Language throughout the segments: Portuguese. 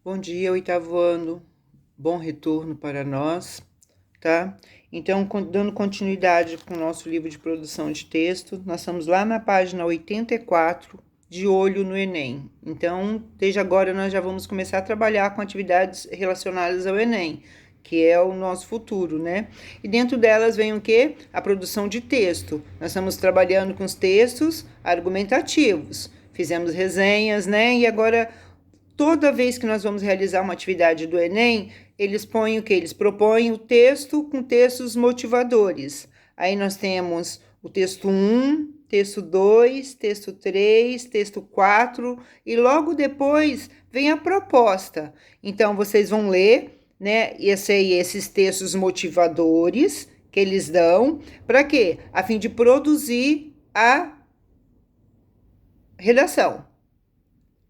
Bom dia, oitavo ano. Bom retorno para nós, tá? Então, dando continuidade com o nosso livro de produção de texto, nós estamos lá na página 84, de olho no Enem. Então, desde agora nós já vamos começar a trabalhar com atividades relacionadas ao Enem, que é o nosso futuro, né? E dentro delas vem o quê? A produção de texto. Nós estamos trabalhando com os textos argumentativos. Fizemos resenhas, né? E agora toda vez que nós vamos realizar uma atividade do Enem, eles põem o que? Eles propõem o texto com textos motivadores. Aí nós temos o texto 1, texto 2, texto 3, texto 4 e logo depois vem a proposta. Então vocês vão ler, né, esses textos motivadores que eles dão, para quê? A fim de produzir a redação,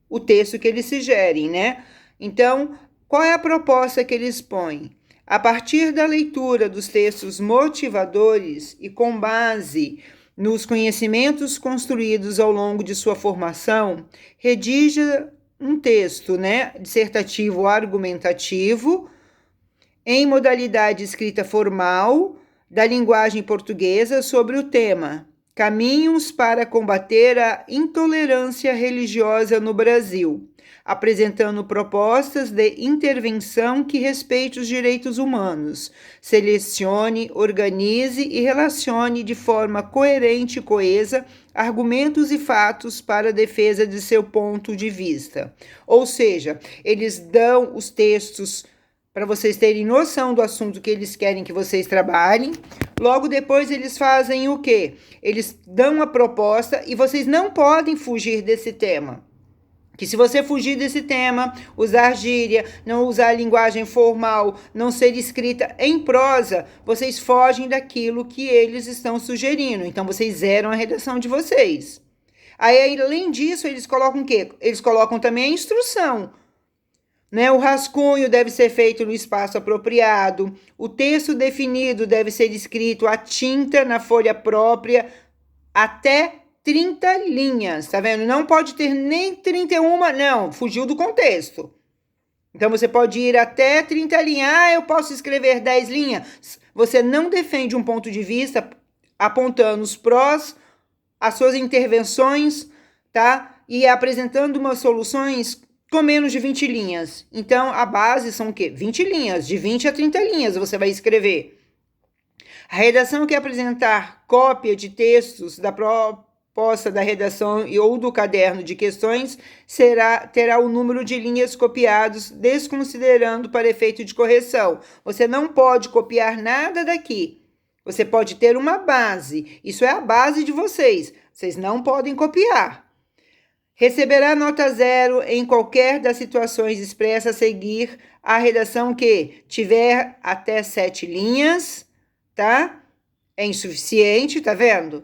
o texto que eles sugerem, né? Então, qual é a proposta que eles põem? A partir da leitura dos textos motivadores e com base nos conhecimentos construídos ao longo de sua formação, redija um texto, né, dissertativo argumentativo, em modalidade escrita formal da linguagem portuguesa sobre o tema Caminhos para combater a intolerância religiosa no Brasil, apresentando propostas de intervenção que respeite os direitos humanos. Selecione, organize e relacione de forma coerente e coesa argumentos e fatos para a defesa de seu ponto de vista. Ou seja, eles dão os textos para vocês terem noção do assunto que eles querem que vocês trabalhem. Logo depois eles fazem o quê? Eles dão a proposta e vocês não podem fugir desse tema. Que se você fugir desse tema, usar gíria, não usar linguagem formal, não ser escrita em prosa, vocês fogem daquilo que eles estão sugerindo. Então vocês zeram a redação de vocês. Aí, além disso, eles colocam o quê? Eles colocam também a instrução. Né? O rascunho deve ser feito no espaço apropriado, o texto definido deve ser escrito à tinta na folha própria até 30 linhas, tá vendo? Não pode ter nem 31, não, fugiu do contexto. Então você pode ir até 30 linhas. Ah, eu posso escrever 10 linhas. Você não defende um ponto de vista apontando os prós, as suas intervenções, tá? E apresentando umas soluções com menos de 20 linhas. Então, a base são o quê? 20 linhas, de 20 a 30 linhas você vai escrever. A redação que apresentar cópia de textos da proposta da redação ou do caderno de questões terá o número de linhas copiados, desconsiderando para efeito de correção. Você não pode copiar nada daqui. Você pode ter uma base. Isso é a base de vocês. Vocês não podem copiar. Receberá nota 0 em qualquer das situações expressas a seguir a redação que tiver até 7 linhas, tá? É insuficiente, tá vendo?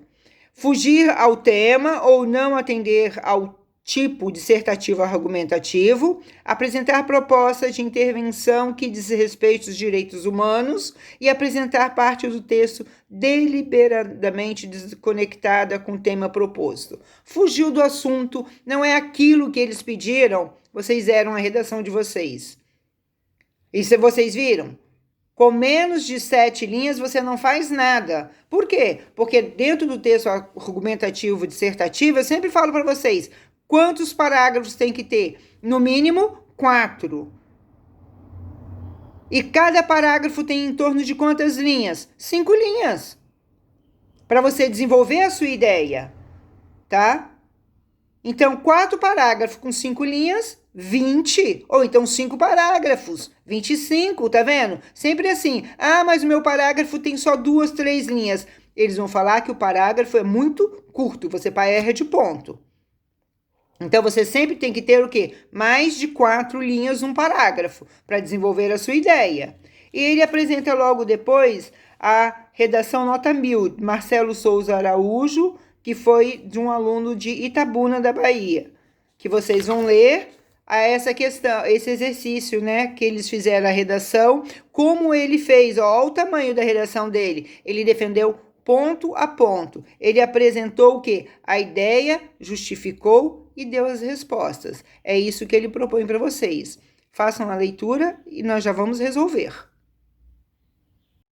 Fugir ao tema ou não atender ao tipo dissertativo argumentativo, apresentar proposta de intervenção que diz respeito aos direitos humanos e apresentar parte do texto deliberadamente desconectada com o tema proposto. Fugiu do assunto, não é aquilo que eles pediram, vocês eram a redação de vocês. E se vocês viram? Com menos de 7 linhas, você não faz nada. Por quê? Porque dentro do texto argumentativo dissertativo, eu sempre falo para vocês, quantos parágrafos tem que ter? No mínimo, 4. E cada parágrafo tem em torno de quantas linhas? 5 linhas. Para você desenvolver a sua ideia, tá? Então, 4 parágrafos com 5 linhas, 20. Ou então 5 parágrafos, 25, tá vendo? Sempre assim. Ah, mas o meu parágrafo tem só 2, 3 linhas. Eles vão falar que o parágrafo é muito curto, você erra de ponto. Então, você sempre tem que ter o quê? Mais de 4 linhas num parágrafo, para desenvolver a sua ideia. E ele apresenta logo depois a redação nota 1000, Marcelo Souza Araújo, que foi de um aluno de Itabuna, da Bahia, que vocês vão ler a essa questão, esse exercício, né, que eles fizeram a redação, como ele fez, ó, olha o tamanho da redação dele, ele defendeu ponto a ponto, ele apresentou o quê? A ideia, justificou e deu as respostas, é isso que ele propõe para vocês. Façam a leitura e nós já vamos resolver.